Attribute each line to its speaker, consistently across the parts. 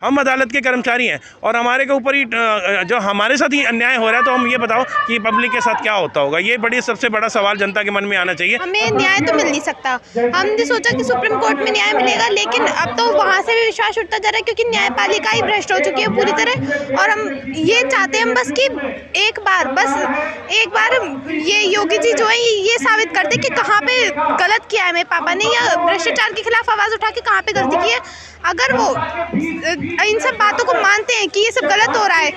Speaker 1: हम अदालत के कर्मचारी हैं और हमारे के ऊपर ही जो हमारे साथ ही अन्याय हो रहा है, तो हम ये बताओ कि पब्लिक के साथ क्या होता होगा। ये बड़ी सबसे बड़ा सवाल जनता के मन में आना चाहिए।
Speaker 2: हमें न्याय तो मिल नहीं सकता। हमने सोचा कि सुप्रीम कोर्ट में न्याय मिलेगा, लेकिन अब तो वहाँ से भी विश्वास उठता जा रहा है, क्योंकि न्यायपालिका ही भ्रष्ट हो चुकी है पूरी तरह। और हम ये चाहते हैं बस कि एक बार ये योगी जी जो है ये साबित कर दे कि कहाँ पे गलत किया है मेरे पापा ने, या भ्रष्टाचार के खिलाफ आवाज़ उठा के कहाँ पे गलती की है। अगर वो इन सब बातों को मानते हैं कि ये सब गलत हो रहा है,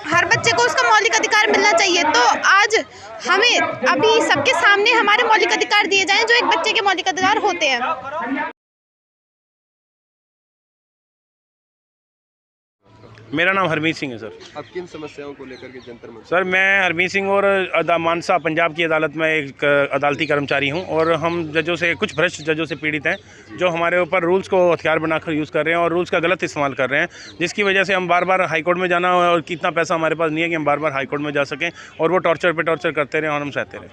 Speaker 2: हर बच्चे को उसका मौलिक अधिकार मिलना चाहिए, तो आज हमें अभी सबके सामने हमारे मौलिक अधिकार दिए जाएं जो एक बच्चे के मौलिक अधिकार होते हैं।
Speaker 1: मेरा नाम हरमीत सिंह है सर।
Speaker 3: आप किन समस्याओं को लेकर के जंतर मंतर?
Speaker 1: सर मैं हरमीत सिंह और मानसा पंजाब की अदालत में एक अदालती कर्मचारी हूं, और हम जजों से, कुछ भ्रष्ट जजों से पीड़ित हैं जो हमारे ऊपर रूल्स को हथियार बनाकर यूज़ कर रहे हैं और रूल्स का गलत इस्तेमाल कर रहे हैं, जिसकी वजह से हम बार बार हाईकोर्ट में जाना, और कितना पैसा हमारे पास नहीं है कि हम बार बार हाईकोर्ट में जा सकें, और वो टॉर्चर पे टॉर्चर करते रहे और हम सहते रहे।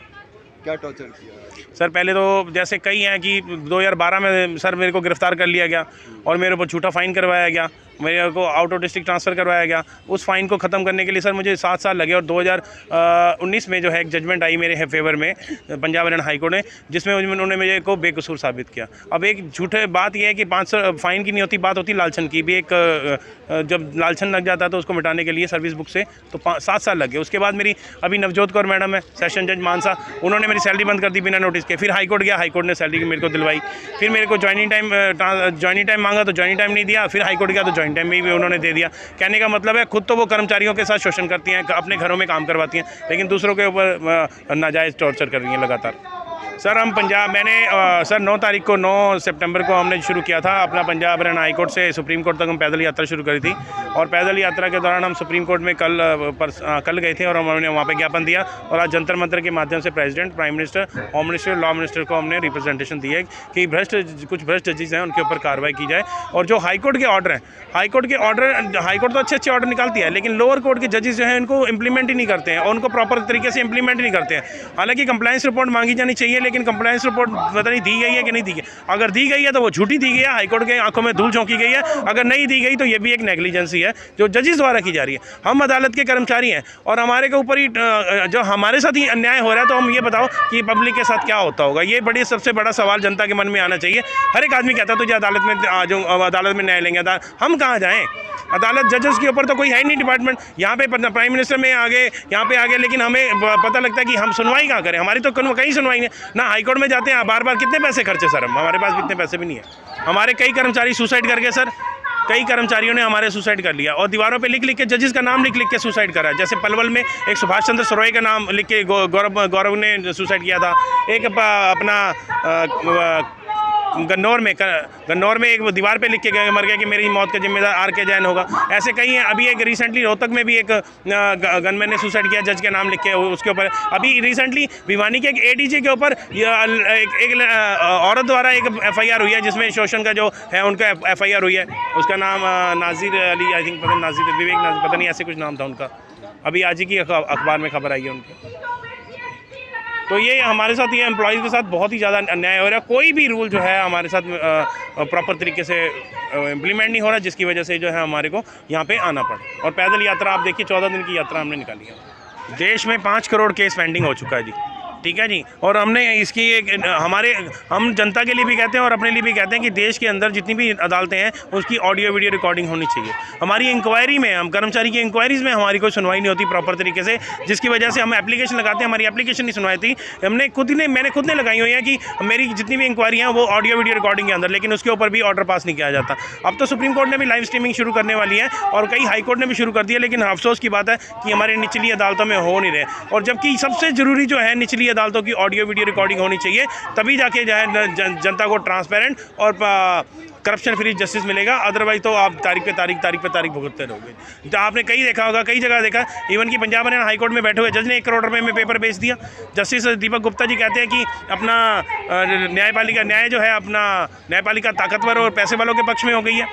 Speaker 3: क्या टॉर्चर किया?
Speaker 1: सर पहले तो जैसे कई हैं कि 2012 में सर मेरे को गिरफ्तार कर लिया गया और मेरे ऊपर झूठा फ़ाइन करवाया गया, मेरे को आउट ऑफ डिस्ट्रिक्ट ट्रांसफ़र करवाया गया। उस फ़ाइन को ख़त्म करने के लिए सर मुझे 7 साल लगे, और 2019 में जो है एक जजमेंट आई मेरे फेवर में पंजाब हरियाणा हाई कोर्ट ने, जिसमें उन्होंने मेरे को बेकसूर साबित किया। अब एक झूठे बात यह है कि 500 फ़ाइन की नहीं होती, बात होती लालछन की भी। एक जब लालछन लग जाता है तो उसको मिटाने के लिए सर्विस बुक से तो 7 साल लगे। उसके बाद मेरी अभी नवजोत कौर मैडम है, सेशन जज मानसा, उन्होंने मेरी सैलरी बंद कर दी बिना नोटिस के। फिर हाईकोर्ट गया, हाईकोर्ट ने सैलरी मेरे को दिलवाई। फिर मेरे को ज्वाइनिंग टाइम मांगा तो ज्वाइनिंग टाइम नहीं दिया। फिर हाईकोर्ट गया तो ज्वाइनिंग टाइम में भी उन्होंने दे दिया। कहने का मतलब है खुद तो वो कर्मचारियों के साथ शोषण करती हैं, अपने घरों में काम करवाती हैं, लेकिन दूसरों के ऊपर नाजायज़ टॉर्चर कर रही हैं लगातार। सर हम मैंने सर 9 सितंबर को हमने शुरू किया था अपना पंजाब हरियाणा हाई कोर्ट से सुप्रीम कोर्ट तक हम पैदल यात्रा शुरू करी थी, और पैदल यात्रा के दौरान हम सुप्रीम कोर्ट में कल गए थे और हमने वहाँ पे ज्ञापन दिया, और आज जंतर मंतर के माध्यम से president, prime minister, home minister, law minister को हमने रिप्रेजेंटेशन दी है कि कुछ भ्रष्ट जजेस हैं उनके ऊपर कार्रवाई की जाए। और जो हाईकोर्ट के ऑर्डर हैं, हाईकोर्ट तो अच्छे ऑर्डर निकालती है, लेकिन लोअर कोर्ट के जजेस जो हैं उनको इंप्लीमेंट ही नहीं करते हैं, और उनको प्रॉपर तरीके से इंप्लीमेंट नहीं करते हैं। हालांकि कंप्लायंस रिपोर्ट मांगी जानी चाहिए, लेकिन कंप्लायंस रिपोर्ट पता नहीं दी गई है कि नहीं दी गई। अगर दी गई है तो वो झूठी दी गई है, हाईकोर्ट के आंखों में धूल झोंकी गई है। अगर नहीं दी गई तो ये भी एक नेग्लिजेंसी है जो जजेस द्वारा की जा रही है। हम अदालत के कर्मचारी हैं और हमारे के ऊपर ही जो हमारे साथ ही अन्याय हो रहा है, तो हम ये बताओ कि पब्लिक के साथ क्या होता होगा। ये बड़ी सबसे बड़ा सवाल जनता के मन में आना चाहिए। हर एक आदमी कहता है तुझे अदालत में आ जाऊँ, अदालत में न्याय लेंगे। हम कहाँ जाएँ? अदालत जजेस के ऊपर तो कोई है नहीं डिपार्टमेंट। यहाँ पे प्राइम मिनिस्टर में आगे, यहाँ पे आगे, लेकिन हमें पता लगता है कि हम सुनवाई कहाँ करें। हमारी तो कहीं सुनवाई नहीं ना, हाईकोर्ट में जाते हैं बार बार, कितने पैसे खर्चे सर, हमारे पास इतने पैसे भी नहीं है। हमारे कई कर्मचारी सुसाइड कर गए सर, कई कर्मचारियों ने हमारे सुसाइड कर लिया, और दीवारों पे लिख लिख के जजेस का नाम लिख लिख के सुसाइड करा है। जैसे पलवल में एक सुभाष चंद्र सरोय का नाम लिख के गौरव ने सुसाइड किया था। एक अपना गन्नौर में एक दीवार पे लिख के गए, मर गया कि मेरी मौत का जिम्मेदार आर.के. जैन होगा। ऐसे कई हैं। अभी एक रिसेंटली रोहतक में भी एक गनमैन ने सुसाइड किया, जज के नाम लिख के उसके ऊपर। अभी रिसेंटली भिवानी के एक एडीजे के ऊपर एक औरत द्वारा एक FIR हुई है, जिसमें शोषण का जो है उनका FIR हुई है। उसका नाम नाजिर अली, आई थिंक, पता नाजिर विवेक नाजिर, पता नहीं ऐसे कुछ नाम था उनका। अभी आज ही की अखबार में खबर आई है उनकी। तो ये हमारे साथ, ये एम्प्लॉयज़ के साथ बहुत ही ज़्यादा अन्याय हो रहा है। कोई भी रूल जो है हमारे साथ प्रॉपर तरीके से इम्प्लीमेंट नहीं हो रहा, जिसकी वजह से जो है हमारे को यहाँ पे आना पड़ा। और पैदल यात्रा आप देखिए, 14 दिन की यात्रा हमने निकाली है। देश में 5 करोड़ केस पेंडिंग हो चुका है जी, ठीक है जी। और हमने इसकी हम जनता के लिए भी कहते हैं और अपने लिए भी कहते हैं कि देश के अंदर जितनी भी अदालतें हैं उसकी ऑडियो वीडियो रिकॉर्डिंग होनी चाहिए। हमारी इंक्वायरी में, हम कर्मचारी की इंक्वायरीज़ में हमारी कोई सुनवाई नहीं होती प्रॉपर तरीके से, जिसकी वजह से हम एप्लीकेशन लगाते हैं, हमारी एप्लीकेशन नहीं सुनवाई थी। मैंने खुद ने लगाई हुई है कि मेरी जितनी भी इंक्वायरी हैं वो ऑडियो वीडियो रिकॉर्डिंग के अंदर, लेकिन उसके ऊपर भी ऑर्डर पास नहीं किया जाता। अब तो सुप्रीम कोर्ट ने भी लाइव स्ट्रीमिंग शुरू करने वाली है, और कई हाई कोर्ट ने भी शुरू कर दिया, लेकिन अफसोस की बात है कि हमारी निचली अदालतों में हो नहीं रहे। और जबकि सबसे ज़रूरी जो है निचली अदालतों की ऑडियो वीडियो रिकॉर्डिंग होनी चाहिए, तभी जाके जो है जनता को ट्रांसपेरेंट और करप्शन फ्री जस्टिस मिलेगा। अदरवाइज तो आप तारीख पे तारीख भुगतते रहोगे। तो आपने कई देखा होगा, कई जगह देखा, इवन कि पंजाब हरियाणा हाई कोर्ट में बैठे हुए जज ने 1 करोड़ रुपए में पेपर बेच दिया। जस्टिस दीपक गुप्ता जी कहते हैं कि अपना न्यायपालिका ताकतवर और पैसे वालों के पक्ष में हो गई है।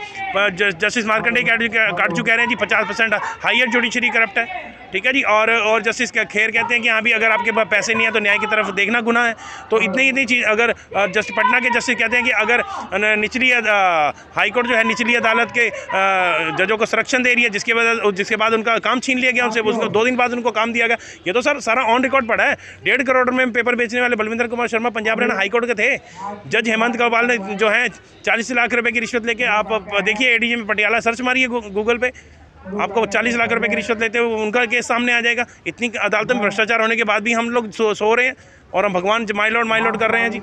Speaker 1: जस्टिस मार्कंडेय काटजू कह रहे हैं जी 50% हायर जुडिशरी करप्ट है। ठीक है जी। और जस्टिस खेर कहते हैं कि हाँ भी अगर आपके पास पैसे नहीं है तो न्याय की तरफ देखना गुनाह है। तो इतनी चीज़ अगर पटना के जस्टिस कहते हैं कि अगर निचली हाई कोर्ट जो है निचली अदालत के जजों को संरक्षण दे रही है, जिसके बाद उनका काम छीन लिया गया उनसे, उसको 2 दिन बाद उनको काम दिया गया। ये तो सर सारा ऑन रिकॉर्ड पड़ा है। 1.5 करोड़ में पेपर बेचने वाले बलविंदर कुमार शर्मा पंजाब हरियाणा हाई कोर्ट के थे। जज हेमंत कौरवाल ने जो है 40 लाख रुपए की रिश्वत लेके, आप देखिए एडीजी में पटियाला सर्च मारिए गूगल पे, आपको 40 लाख रुपए की रिश्वत लेते हुए उनका केस सामने आ जाएगा। इतनी अदालतों में भ्रष्टाचार होने के बाद भी हम लोग सो रहे हैं और हम भगवान माई लॉर्ड कर रहे हैं जी।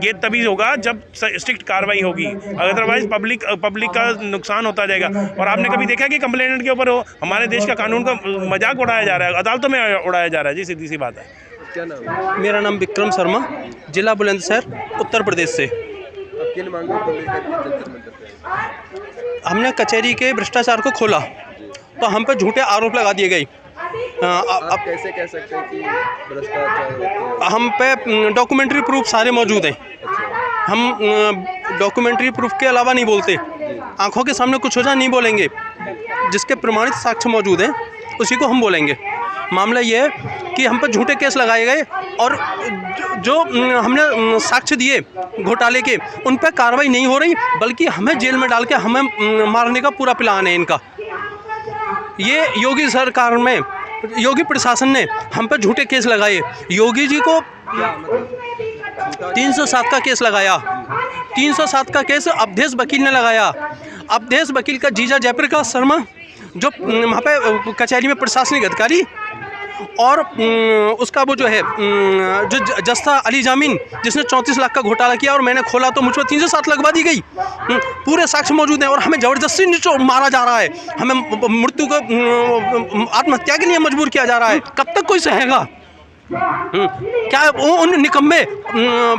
Speaker 1: ये तभी होगा जब स्ट्रिक्ट कार्रवाई होगी, अदरवाइज पब्लिक का नुकसान होता जाएगा। और आपने कभी देखा कि कंप्लेनेंट के ऊपर हमारे देश का कानून का मजाक उड़ाया जा रहा है, अदालतों में उड़ाया जा रहा है जी, सीधी सी बात है।
Speaker 3: क्या नाम है?
Speaker 4: मेरा नाम विक्रम शर्मा, जिला बुलंदशहर, उत्तर प्रदेश से।
Speaker 3: अब किन मांगों को लेकर जंतर मंतर पे आए?
Speaker 4: हमने कचहरी के भ्रष्टाचार को खोला तो हम पे झूठे आरोप लगा दिए गए।
Speaker 3: आप कैसे कह सकते हैं कि भ्रष्टाचार होते हैं?
Speaker 4: हम पे डॉक्यूमेंट्री प्रूफ सारे मौजूद हैं। हम डॉक्यूमेंट्री प्रूफ के अलावा नहीं बोलते, आंखों के सामने कुछ हो जाए नहीं बोलेंगे। जिसके प्रमाणित साक्ष्य मौजूद हैं उसी को हम बोलेंगे। मामला ये है कि हम पर झूठे केस लगाए गए और जो हमने साक्ष्य दिए घोटाले के, उन पर कार्रवाई नहीं हो रही, बल्कि हमें जेल में डाल के हमें मारने का पूरा प्लान है इनका। ये योगी सरकार में, योगी प्रशासन ने हम पर झूठे केस लगाए। योगी जी को 307 का केस लगाया। 307 का केस अवधेश वकील ने लगाया। अवधेश वकील का जीजा जयप्रकाश शर्मा, जो वहाँ पे कचहरी में प्रशासनिक अधिकारी, और उसका वो जो है जो जस्ता अली जामीन, जिसने 34 लाख का घोटाला किया और मैंने खोला तो मुझ पर 307 लगवा दी गई। पूरे साक्ष्य मौजूद हैं और हमें ज़बरदस्ती मारा जा रहा है, हमें मृत्यु को आत्महत्या के लिए मजबूर किया जा रहा है। कब तक कोई सहेगा? क्या उन निकम्मे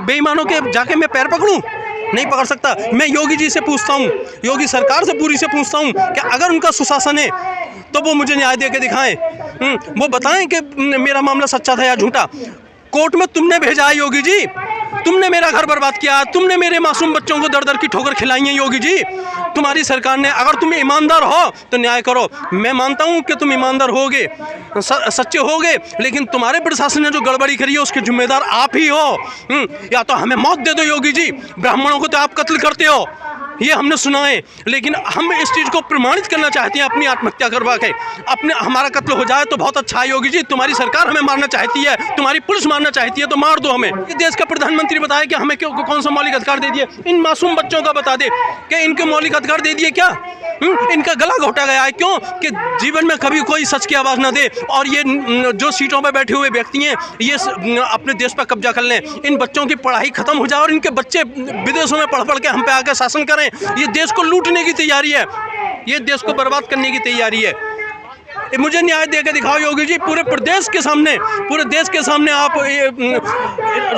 Speaker 4: बेईमानों के जाके मैं पैर पकड़ूं? नहीं पकड़ सकता। मैं योगी जी से पूछता हूँ, योगी सरकार से पूरी से पूछता हूँ कि अगर उनका सुशासन है तो वो मुझे न्याय दे के दिखाएं। वो बताएं कि मेरा मामला सच्चा था या झूठा। कोर्ट में तुमने भेजा है योगी जी, तुमने मेरा घर बर्बाद किया, तुमने मेरे मासूम बच्चों को दर दर की ठोकर खिलाई है योगी जी। तुम्हारी सरकार ने, अगर तुम ईमानदार हो तो न्याय करो। मैं मानता हूँ कि तुम ईमानदार होगे, सच्चे होगे, लेकिन तुम्हारे प्रशासन ने जो गड़बड़ी करी है उसके जिम्मेदार आप ही हो। या तो हमें मौत दे दो योगी जी, ब्राह्मणों को तो आप कत्ल करते हो, ये हमने सुना है, लेकिन हम इस चीज़ को प्रमाणित करना चाहते हैं अपनी आत्महत्या करवा के। हमारा कत्ल हो जाए तो बहुत अच्छा है योगी जी। तुम्हारी सरकार हमें मारना चाहती है, तुम्हारी पुलिस मारना चाहती है तो मार दो हमें। ये देश का प्रधानमंत्री बताए कि हमें कौन सा मौलिक अधिकार दे दिए। इन मासूम बच्चों का बता दे कि इनके मौलिक अधिकार दे दिए क्या? इनका गला घोटा गया है। क्यों? कि जीवन में कभी कोई सच की आवाज़ ना दे और ये जो सीटों पर बैठे हुए व्यक्ति हैं ये अपने देश पर कब्जा कर लें। इन बच्चों की पढ़ाई खत्म हो जाए और इनके बच्चे विदेशों में पढ़ के हम पे आकर शासन करें। ये देश को लूटने की तैयारी है, ये देश को बर्बाद करने की तैयारी है। मुझे न्याय दे के दिखाओ योगी जी। पूरे प्रदेश के सामने, पूरे देश के सामने आप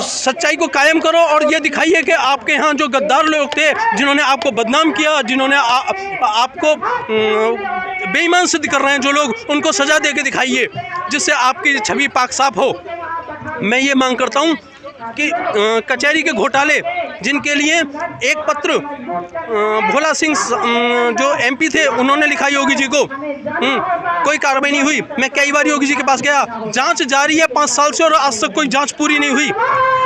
Speaker 4: सच्चाई को कायम करो और ये दिखाइए कि आपके यहाँ जो गद्दार लोग थे, जिन्होंने आपको बदनाम किया, जिन्होंने आपको बेईमान सिद्ध कर रहे हैं जो लोग, उनको सजा दे के दिखाइए जिससे आपकी छवि पाक साफ हो। मैं ये मांग करता हूँ कि कचहरी के घोटाले जिनके लिए एक पत्र भोला सिंह जो एमपी थे उन्होंने लिखा योगी जी को, कोई कार्रवाई नहीं हुई। मैं कई बार योगी जी के पास गया, जांच जारी है 5 साल से और आज तक कोई जांच पूरी नहीं हुई।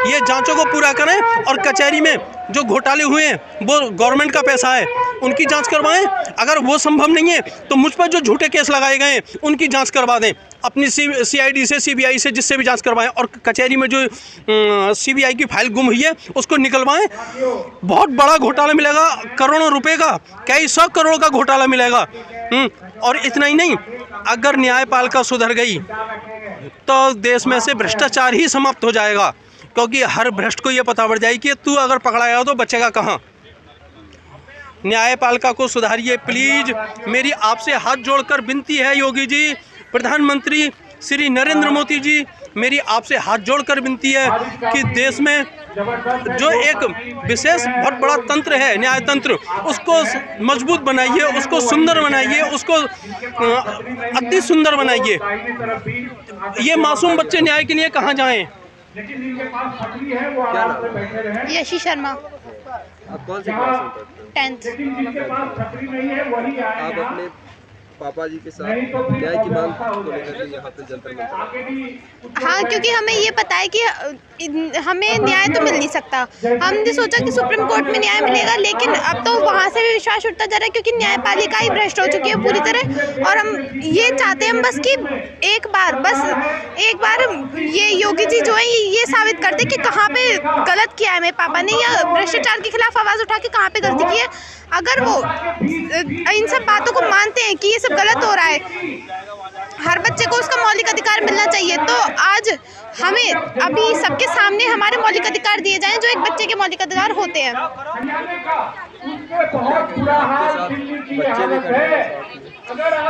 Speaker 4: ये जांचों को पूरा करें और कचहरी में जो घोटाले हुए हैं वो गवर्नमेंट का पैसा है, उनकी जांच करवाएं। अगर वो संभव नहीं है तो मुझ पर जो झूठे केस लगाए गए हैं उनकी जांच करवा दें, अपनी CID से, CBI से, जिससे भी जांच करवाएं। और कचहरी में जो CBI की फाइल गुम हुई है उसको निकलवाएं। बहुत बड़ा घोटाला मिलेगा, करोड़ों रुपए का, कई 100 करोड़ का घोटाला मिलेगा। और इतना ही नहीं, अगर न्यायपालिका सुधर गई तो देश में से भ्रष्टाचार ही समाप्त हो जाएगा, क्योंकि हर भ्रष्ट को ये पता पड़ जाएगी कि तू अगर पकड़ाया तो बचेगा कहाँ। न्यायपालिका को सुधारिए प्लीज। मेरी आपसे हाथ जोड़कर विनती है योगी जी, प्रधानमंत्री श्री नरेंद्र मोदी जी, मेरी आपसे हाथ जोड़कर विनती है कि देश में जो एक विशेष बहुत बड़ा तंत्र है, न्याय तंत्र, उसको मजबूत बनाइए, उसको सुंदर बनाइए, उसको अति सुंदर बनाइए। ये मासूम बच्चे न्याय के लिए कहाँ जाएं?
Speaker 2: यशी शर्मा,
Speaker 3: आप कौन से क्लास में पढ़ते
Speaker 2: 10th।
Speaker 3: हो? आप अपने पापा जी के साथ न्याय की मांग को लेकर के यहाँ पे जंतर मंतर।
Speaker 2: हाँ, क्योंकि हमें ये पता है कि हमें न्याय तो मिल नहीं सकता। हमने सोचा कि सुप्रीम कोर्ट में न्याय मिलेगा, लेकिन अब तो वहाँ से भी विश्वास उठता जा रहा है, क्योंकि न्यायपालिका ही भ्रष्ट हो चुकी है पूरी तरह। और हम ये चाहते हैं बस कि एक बार ये योगी जी जो है ये साबित कर दे कि कहाँ पे गलत किया है मेरे पापा ने, या भ्रष्टाचार के खिलाफ आवाज़ उठा के कहाँ पे गलती की है। अगर वो इन सब बातों को मानते हैं कि ये सब गलत हो रहा है, हर बच्चे को उसका मौलिक अधिकार मिलना चाहिए, तो आज हमें अभी सबके सामने हमारे मौलिक अधिकार दिए जाएं जो एक बच्चे के मौलिक अधिकार होते हैं।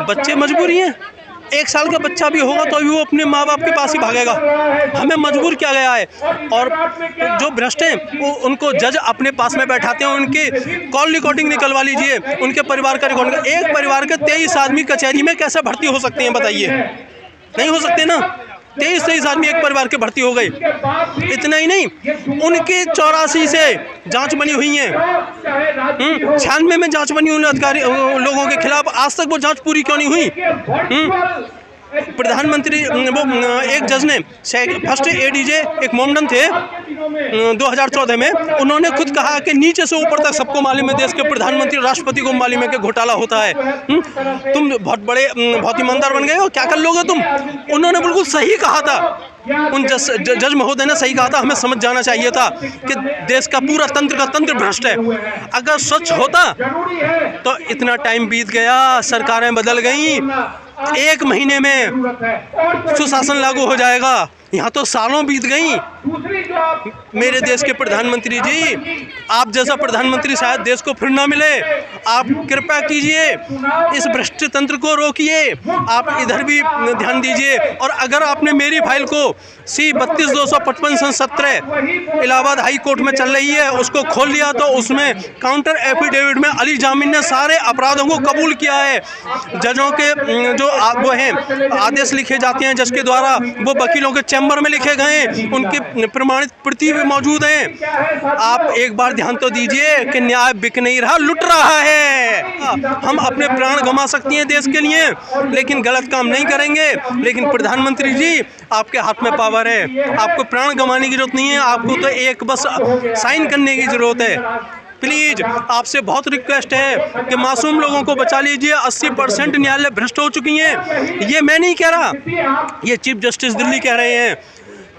Speaker 4: बच्चे मजबूरी हैं, 1 साल का बच्चा भी होगा तो भी वो अपने माँ बाप के पास ही भागेगा। हमें मजबूर किया गया है। और जो भ्रष्ट हैं वो उनको जज अपने पास में बैठाते हैं, उनकी कॉल रिकॉर्डिंग निकलवा लीजिए, उनके परिवार का रिकॉर्डिंग। एक परिवार के 23 आदमी कचहरी में कैसे भर्ती हो सकते हैं बताइए? नहीं हो सकते ना। 23 आदमी एक परिवार के भर्ती हो गए। इतना ही नहीं, उनके 84 से जांच बनी हुई है, 96 में जांच बनी हुई अधिकारी लोगों के खिलाफ, आज तक वो जांच पूरी क्यों नहीं हुई? प्रधानमंत्री वो एक जज ने फर्स्ट एडीजे एक मोमडन थे 2014 में, उन्होंने खुद कहा कि नीचे से ऊपर तक सबको मालूम है, देश के प्रधानमंत्री राष्ट्रपति को मालूम है कि घोटाला होता है। तुम बहुत ईमानदार बन गए हो, क्या कर लोगे तुम? उन्होंने बिल्कुल सही कहा था, उन जज महोदय ने सही कहा था। हमें समझ जाना चाहिए था कि देश का पूरा तंत्र भ्रष्ट है। अगर सच होता तो इतना टाइम बीत गया, सरकारें बदल गई, 1 महीने में सुशासन लागू हो जाएगा। यहाँ तो सालों बीत गई। मेरे देश के प्रधानमंत्री जी, आप जैसा प्रधानमंत्री शायद देश को फिर ना मिले। आप कृपया कीजिए, इस भ्रष्ट तंत्र को रोकिए, आप इधर भी ध्यान दीजिए। और अगर आपने मेरी फाइल को C-32-255-17 इलाहाबाद हाई कोर्ट में चल रही है, उसको खोल लिया, तो उसमें काउंटर एफिडेविट में अली जामिन ने सारे अपराधों को कबूल किया है। जजों के जो वो हैं आदेश लिखे जाते हैं जज के द्वारा, वो वकीलों के चैम्बर में लिखे गए, उनकी प्रमाणित प्रति भी मौजूद हैं। आप एक बार ध्यान तो दीजिए कि न्याय बिक नहीं रहा, लुट रहा है। हम अपने प्राण गंवा सकती हैं देश के लिए, लेकिन गलत काम नहीं करेंगे। लेकिन प्रधानमंत्री जी, आपके हाथ में पावर है, आपको प्राण गंवाने की जरूरत नहीं है, आपको तो एक बस साइन करने की जरूरत है। प्लीज आपसे बहुत रिक्वेस्ट है कि मासूम लोगों को बचा लीजिए। 80% न्यायालय भ्रष्ट हो चुकी हैं। ये मैं नहीं कह रहा, ये चीफ जस्टिस दिल्ली कह रहे हैं।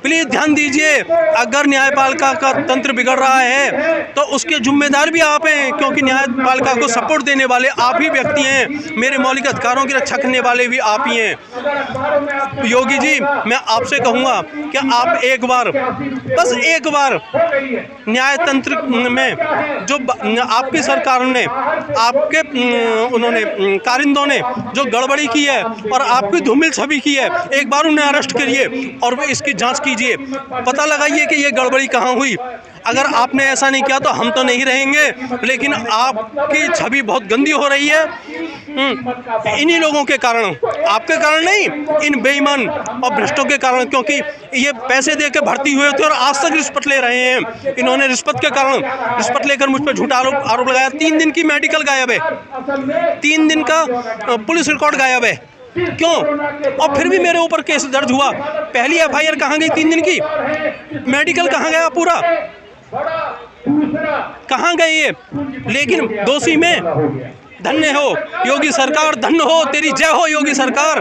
Speaker 4: प्लीज ध्यान दीजिए, अगर न्यायपालिका का तंत्र बिगड़ रहा है तो उसके जिम्मेदार भी आप हैं, क्योंकि न्यायपालिका को सपोर्ट देने वाले आप ही व्यक्ति हैं। मेरे मौलिक अधिकारों की रक्षा करने वाले भी आप ही हैं। योगी जी, मैं आपसे कहूँगा कि आप एक बार, बस एक बार न्याय तंत्र में जो आपकी सरकार ने, आपके उन्होंने कारिंदों ने जो गड़बड़ी की है और आपकी धूमिल छवि की है, एक बार उन्हें अरेस्ट करिए और इसकी जाँच कीजिए, पता लगाइए कि ये गड़बड़ी कहाँ हुई। अगर आपने ऐसा नहीं किया तो हम तो नहीं रहेंगे, लेकिन आपकी छवि बहुत गंदी हो रही है इन्हीं लोगों के कारण, आपके कारण नहीं, इन बेईमान और भ्रष्टों के कारण। क्योंकि ये पैसे दे के भर्ती हुए थे और आज तक रिश्वत ले रहे हैं। इन्होंने रिश्वत के कारण, रिश्वत लेकर मुझ पर झूठा आरोप लगाया। 3 दिन की मेडिकल गायब है, 3 दिन का पुलिस रिकॉर्ड गायब है। क्यों? और फिर भी मेरे ऊपर केस दर्ज हुआ। पहली एफआईआर कहाँ गई 3 दिन की? मेडिकल कहाँ गया पूरा? कहाँ गए ये? लेकिन दोषी में धन्य हो योगी सरकार, धन्य हो, तेरी जय हो योगी सरकार।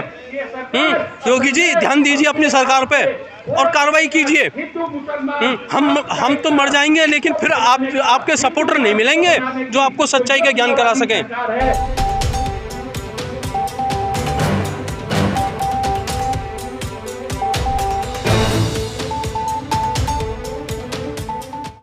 Speaker 4: योगी जी, ध्यान दीजिए अपनी सरकार पे और कार्रवाई कीजिए। हम तो मर जाएंगे, लेकिन फिर आपके सपोर्टर नहीं मिलेंगे जो आपको सच्चाई का ज्ञान करा सकें।